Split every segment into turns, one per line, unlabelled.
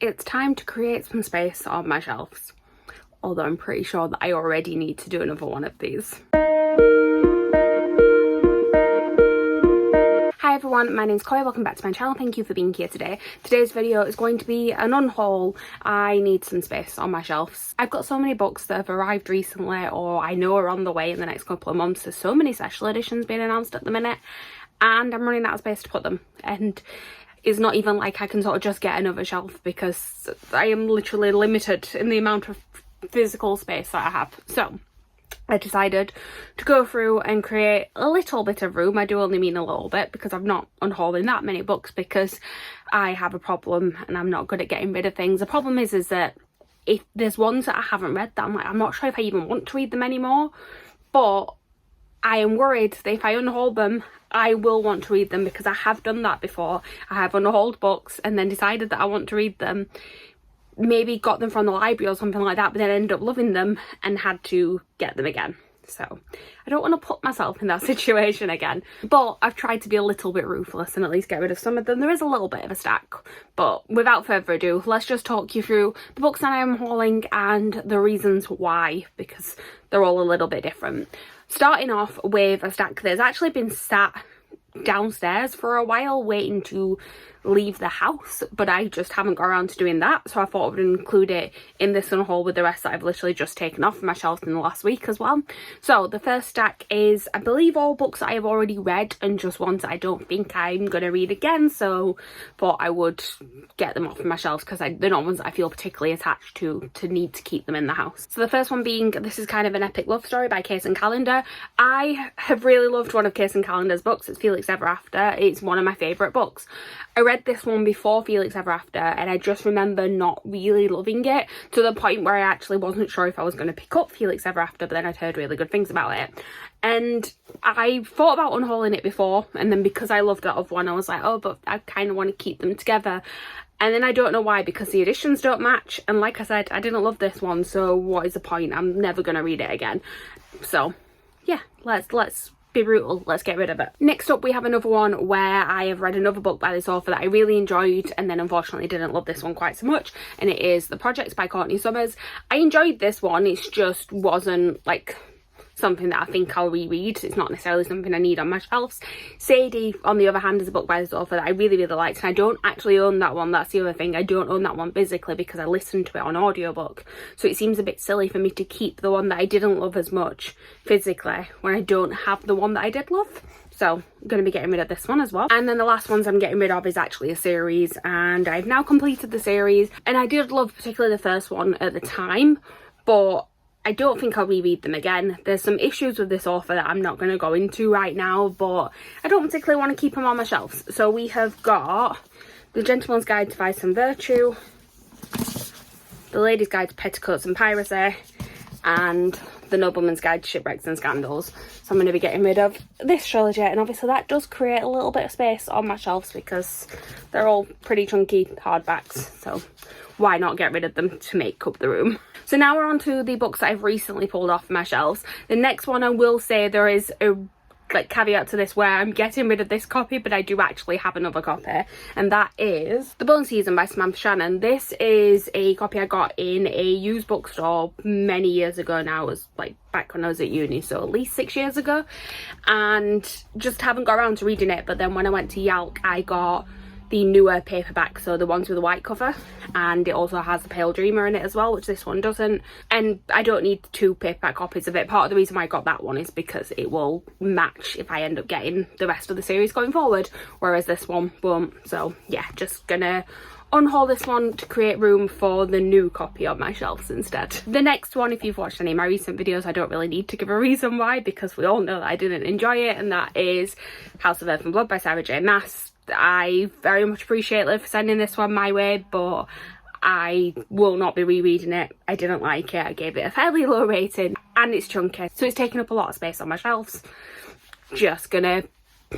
It's time to create some space on my shelves, although I'm pretty sure that I already need to do another one of these. Hi everyone, my name's Chloe, welcome back to my channel. Thank you for being here today. Today's video is going to be an unhaul. I need some space on my shelves. I've got so many books that have arrived recently or I know are on the way in the next couple of months. There's so many special editions being announced at the minute and I'm running out of space to put them. And it's not even like I can sort of just get another shelf because I am literally limited in the amount of physical space that I have. So I decided to go through and create a little bit of room. I do only mean a little bit because I'm not unhauling that many books because I have a problem and I'm not good at getting rid of things. The problem is that if there's ones that I haven't read that I'm not sure if I even want to read them anymore, but I am worried that if I unhaul them I will want to read them because I have done that before. I have unhauled books and then decided that I want to read them, maybe got them from the library or something like that, but then ended up loving them and had to get them again. So I don't want to put myself in that situation again, but I've tried to be a little bit ruthless and at least get rid of some of them. There is a little bit of a stack, but without further ado, let's just talk you through the books that I am hauling and the reasons why, because they're all a little bit different. Starting off with a stack that's actually been sat downstairs for a while waiting to leave the house, but I just haven't got around to doing that, so I thought I would include it in this unhaul with the rest that I've literally just taken off my shelves in the last week as well. So the first stack is, I believe, all books that I have already read and just ones that I don't think I'm going to read again, so thought I would get them off my shelves because they're not ones that I feel particularly attached to need to keep them in the house. So the first one being This Is Kind of an Epic Love Story by Case and Callender. I have really loved one of Case and Callender's books. It's Felix Ever After. It's one of my favourite books. I read this one before Felix Ever After and I just remember not really loving it, to the point where I actually wasn't sure if I was going to pick up Felix Ever After, but then I'd heard really good things about it. And I thought about unhauling it before, and then because I loved that other one I was like, oh, but I kind of want to keep them together. And then I don't know why, because the editions don't match, and like I said, I didn't love this one, so what is the point? I'm never going to read it again. So yeah, let's be brutal, let's get rid of it. Next up we have another one where I have read another book by this author that I really enjoyed and then unfortunately didn't love this one quite so much, and it is The Projects by Courtney Summers. I enjoyed this one, it just wasn't like something that I think I'll reread. It's not necessarily something I need on my shelves. Sadie, on the other hand, is a book by this author that I really liked, and I don't actually own that one. That's the other thing, I don't own that one physically because I listened to it on audiobook, so it seems a bit silly for me to keep the one that I didn't love as much physically when I don't have the one that I did love. So I'm going to be getting rid of this one as well. And then the last ones I'm getting rid of is actually a series, and I've now completed the series, and I did love particularly the first one at the time, but I don't think I'll reread them again. There's some issues with this author that I'm not going to go into right now, but I don't particularly want to keep them on my shelves. So we have got The Gentleman's Guide to Vice and Virtue, The Lady's Guide to Petticoats and Piracy, and The Nobleman's Guide to Shipwrecks and Scandals. So I'm going to be getting rid of this trilogy, and obviously that does create a little bit of space on my shelves because they're all pretty chunky hardbacks, so why not get rid of them to make up the room. So now we're on to the books that I've recently pulled off my shelves. The next one, I will say there is a caveat to this where I'm getting rid of this copy, but I do actually have another copy, and that is The Bone Season by Samantha Shannon. This is a copy I got in a used bookstore many years ago now. It was like back when I was at uni, so at least 6 years ago, and just haven't got around to reading it. But then when I went to Yalk I got the newer paperback, so the ones with the white cover, and it also has the Pale Dreamer in it as well, which this one doesn't, and I don't need 2 paperback copies of it. Part of the reason why I got that one is because it will match if I end up getting the rest of the series going forward, whereas this one won't. So yeah, just gonna unhaul this one to create room for the new copy on my shelves instead. The next one, if you've watched any of my recent videos, I don't really need to give a reason why because we all know that I didn't enjoy it, and that is House of Earth and Blood by Sarah J Maas. I very much appreciate Liv for sending this one my way, but I will not be rereading it. I didn't like it. I gave it a fairly low rating, and it's chunky, so it's taking up a lot of space on my shelves. Just gonna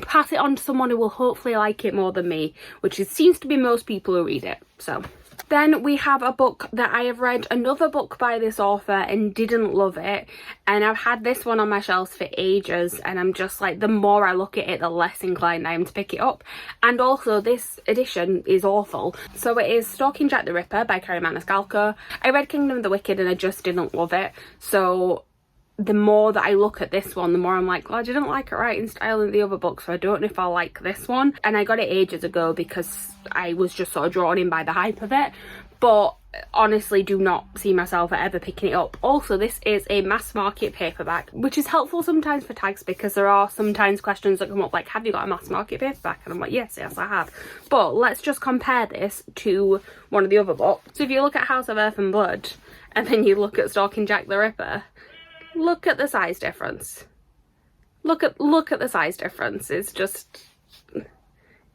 pass it on to someone who will hopefully like it more than me, which seems to be most people who read it. So Then we have a book that I have read, another book by this author, and didn't love it, and I've had this one on my shelves for ages, and I'm just like, the more I look at it, the less inclined I am to pick it up. And also this edition is awful. So it is Stalking Jack the Ripper by Kerry Maniscalco. I read Kingdom of the Wicked and I just didn't love it, so the more that I look at this one, the more I'm like, well, I didn't like it writing style in the other book, so I don't know if I'll like this one. And I got it ages ago because I was just sort of drawn in by the hype of it, but honestly do not see myself ever picking it up. Also, this is a mass market paperback, which is helpful sometimes for tags, because there are sometimes questions that come up like, have you got a mass market paperback? And I'm like, yes I have. But let's just compare this to one of the other books. So if you look at House of Earth and Blood and then you look at Stalking Jack the Ripper, look at the size difference. Look at the size difference. It's just,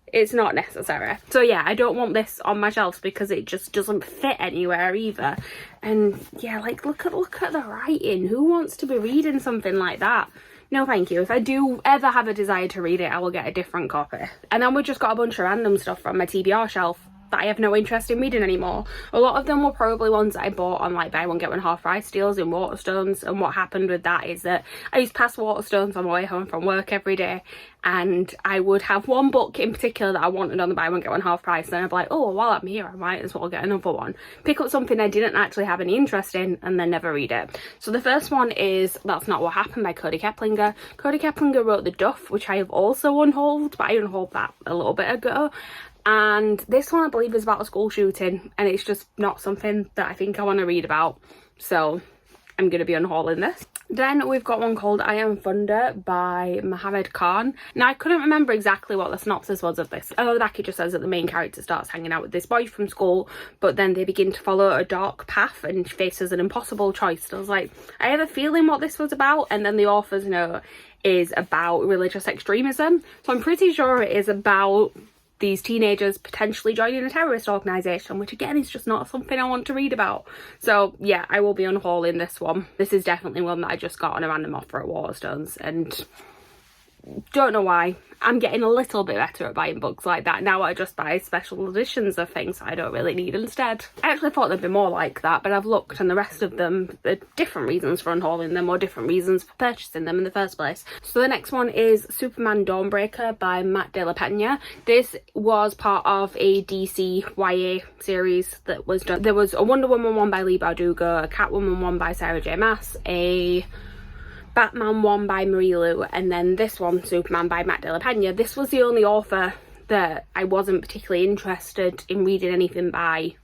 it's not necessary. So yeah, I don't want this on my shelves because it just doesn't fit anywhere either. And yeah, like look at the writing. Who wants to be reading something like that? No thank you. If I do ever have a desire to read it, I will get a different copy. And then we just got a bunch of random stuff from my TBR shelf that I have no interest in reading anymore. A lot of them were probably ones that I bought on like buy one get one half price deals in Waterstones, and what happened with that is that I used to pass Waterstones on my way home from work every day, and I would have one book in particular that I wanted on the buy one get one half price, and then I'd be like, oh, while I'm here I might as well get another one, pick up something I didn't actually have any interest in, and then never read it. So the first one is That's Not What Happened by Cody Keplinger. Cody Keplinger wrote The Duff, which I have also unhauled, but I unhauled that a little bit ago. And this one I believe is about a school shooting, and it's just not something that I think I want to read about, so I'm going to be unhauling this. Then we've got one called I Am Thunder by Mohammed Khan. Now I couldn't remember exactly what the synopsis was of this. Oh, that it just says that the main character starts hanging out with this boy from school, but then they begin to follow a dark path and faces an impossible choice. So I was like, I have a feeling what this was about, and then the author's note is about religious extremism, so I'm pretty sure it is about these teenagers potentially joining a terrorist organisation, which again is just not something I want to read about. So yeah, I will be unhauling this one. This is definitely one that I just got on a random offer at Waterstones, and don't know why. I'm getting a little bit better at buying books like that now. I just buy special editions of things I don't really need instead. I actually thought they'd be more like that, but I've looked and the rest of them, there are different reasons for unhauling them or different reasons for purchasing them in the first place. So the next one is Superman Dawnbreaker by Matt De La Pena. This was part of a DC YA series that was done. There was a Wonder Woman one by Leigh Bardugo, a Catwoman one by Sarah J Maas, a Batman one by Marie Lu, and then this one, Superman by Matt De La Pena. This was the only author that I wasn't particularly interested in reading anything by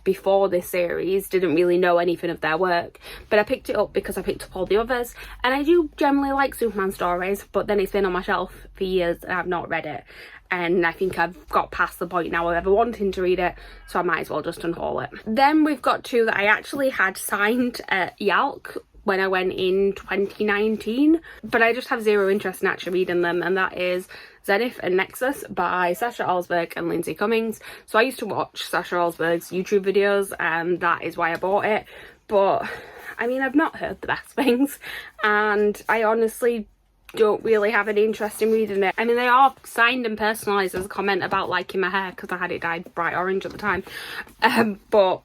before this series, didn't really know anything of their work, but I picked it up because I picked up all the others, and I do generally like Superman stories, but then it's been on my shelf for years and I've not read it, and I think I've got past the point now of ever wanting to read it, so I might as well just unhaul it. Then we've got two that I actually had signed at Yalk when I went in 2019, but I just have zero interest in actually reading them, and that is Zenith and Nexus by Sasha Alsberg and Lindsay Cummings. So I used to watch Sasha Alsberg's YouTube videos, and that is why I bought it, but I mean, I've not heard the best things, and I honestly don't really have any interest in reading it. I mean, they are signed and personalised as a comment about liking my hair because I had it dyed bright orange at the time, but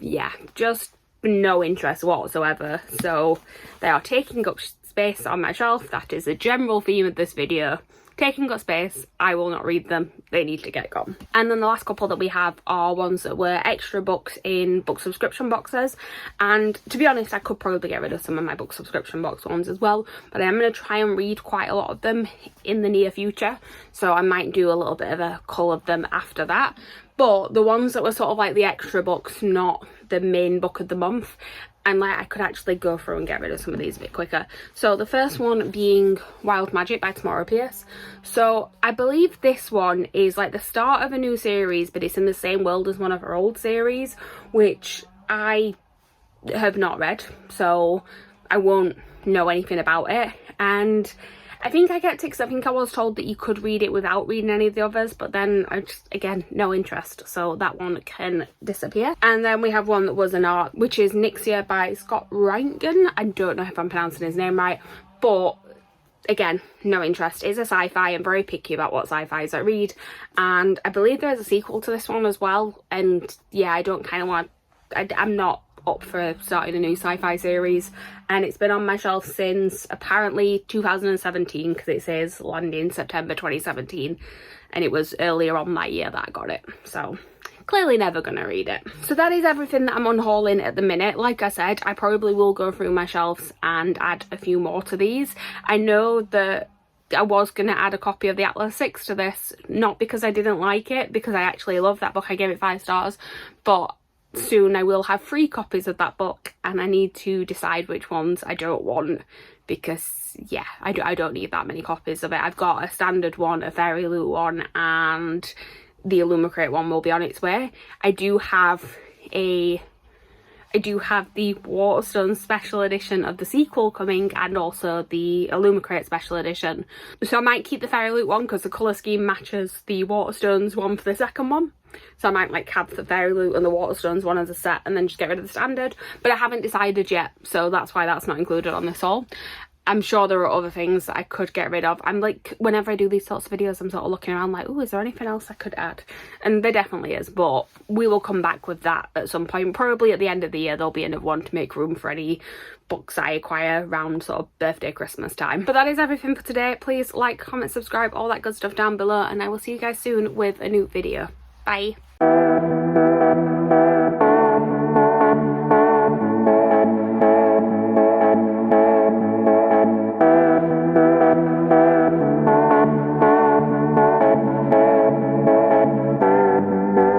yeah, just no interest whatsoever. So they are taking up space on my shelf. That is the general theme of this video. Taking up space, I will not read them, they need to get gone. And then the last couple that we have are ones that were extra books in book subscription boxes, and to be honest, I could probably get rid of some of my book subscription box ones as well, but I'm going to try and read quite a lot of them in the near future, so I might do a little bit of a cull of them after that. But the ones that were sort of like the extra books, not the main book of the month, and like I could actually go through and get rid of some of these a bit quicker. So the first one being Wild Magic by Tamora Pierce. So I believe this one is like the start of a new series, but it's in the same world as one of her old series, which I have not read, so I won't know anything about it. And I think I get tics. I think I was told that you could read it without reading any of the others, but then I just, again, no interest, so that one can disappear. And then we have one that was an art, which is Nixia by Scott Rankin. I don't know if I'm pronouncing his name right, but again, no interest. It's a sci-fi. I'm very picky about what sci-fis I read, and I believe there's a sequel to this one as well, and yeah, I don't kind of want, I'm not up for starting a new sci-fi series, and it's been on my shelf since apparently 2017, because it says landing September 2017, and it was earlier on that year that I got it, so clearly never gonna read it. So that is everything that I'm unhauling at the minute. Like I said, I probably will go through my shelves and add a few more to these. I know that I was going to add a copy of the Atlas 6 to this, not because I didn't like it, because I actually love that book. I gave it 5 stars, but soon I will have 3 copies of that book, and I need to decide which ones I don't want, because yeah, I don't need that many copies of it. I've got a standard one, a Fairy Loot one, and the Illumicrate one will be on its way. I do have the Waterstone special edition of the sequel coming, and also the Illumicrate special edition. So I might keep the Fairy Loot one because the colour scheme matches the Waterstones one for the second one. So I might like have the Fairy Loot and the Waterstones one as a set and then just get rid of the standard. But I haven't decided yet, so that's why that's not included on this haul. I'm sure there are other things that I could get rid of. I'm like, whenever I do these sorts of videos, I'm sort of looking around like, oh, is there anything else I could add? And there definitely is, but we will come back with that at some point. Probably at the end of the year, there'll be another one to make room for any books I acquire around sort of birthday, Christmas time. But that is everything for today. Please like, comment, subscribe, all that good stuff down below, and I will see you guys soon with a new video. Bye.